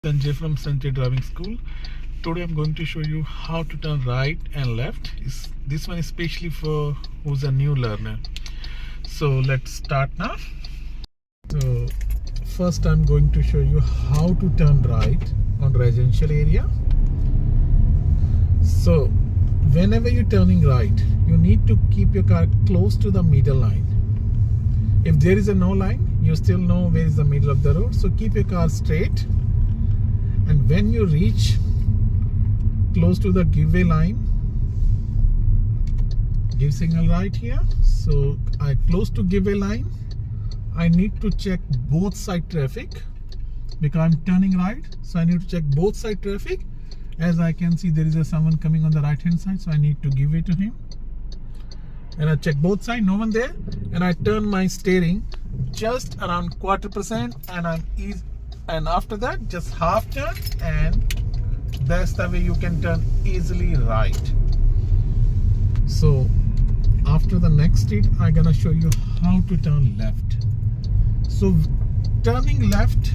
Sanjay from Sanjay Driving School. Today I'm going to show you how to turn right and left. This one especially for who's a new learner. So let's start now. So first I'm going to show you how to turn right on residential area. So whenever you're turning right, you need to keep your car close to the middle line. If there is a no line, you still know where is the middle of the road. So keep your car straight. And when you reach close to the giveaway line, give signal right here. So I close to giveaway line. I need to check both side traffic because I'm turning right. So I need to check both side traffic. As I can see, there is someone coming on the right hand side, so I need to give way to him. And I check both sides, no one there, and I turn my steering just around 1/4%, and after that just half turn, and that's the way you can turn easily right. So after the next street, I'm gonna show you how to turn left. So turning left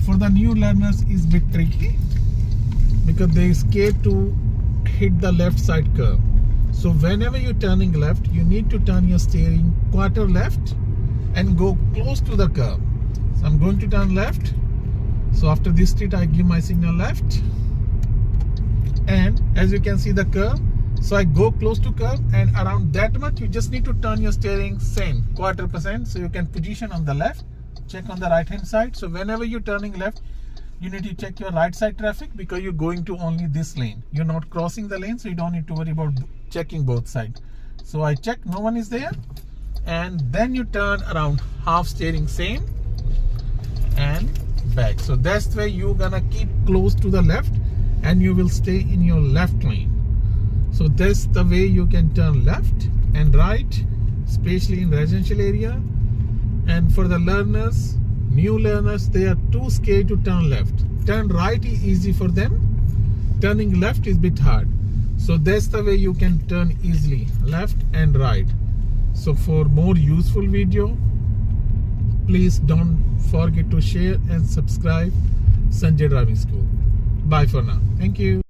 for the new learners is a bit tricky because they are scared to hit the left side curve. So whenever you're turning left, you need to turn your steering 1/4 left and go close to the curb. So I'm going to turn left. So after this street, I give my signal left. And as you can see the curve, so I go close to curve, and around that much, you just need to turn your steering same 1/4%. So you can position on the left, check on the right hand side. So whenever you're turning left, you need to check your right side traffic because you're going to only this lane. You're not crossing the lane, so you don't need to worry about checking both sides. So I check, no one is there, and then you turn around half steering same and back. So that's the way you're gonna keep close to the left and you will stay in your left lane. So that's the way you can turn left and right, especially in residential area. And for the learners, new learners, they are too scared to turn left. Turn right is easy for them. Turning left is a bit hard. So that's the way you can turn easily, left and right. So for more useful video, please don't forget to share and subscribe Sanjay Driving School. Bye for now. Thank you.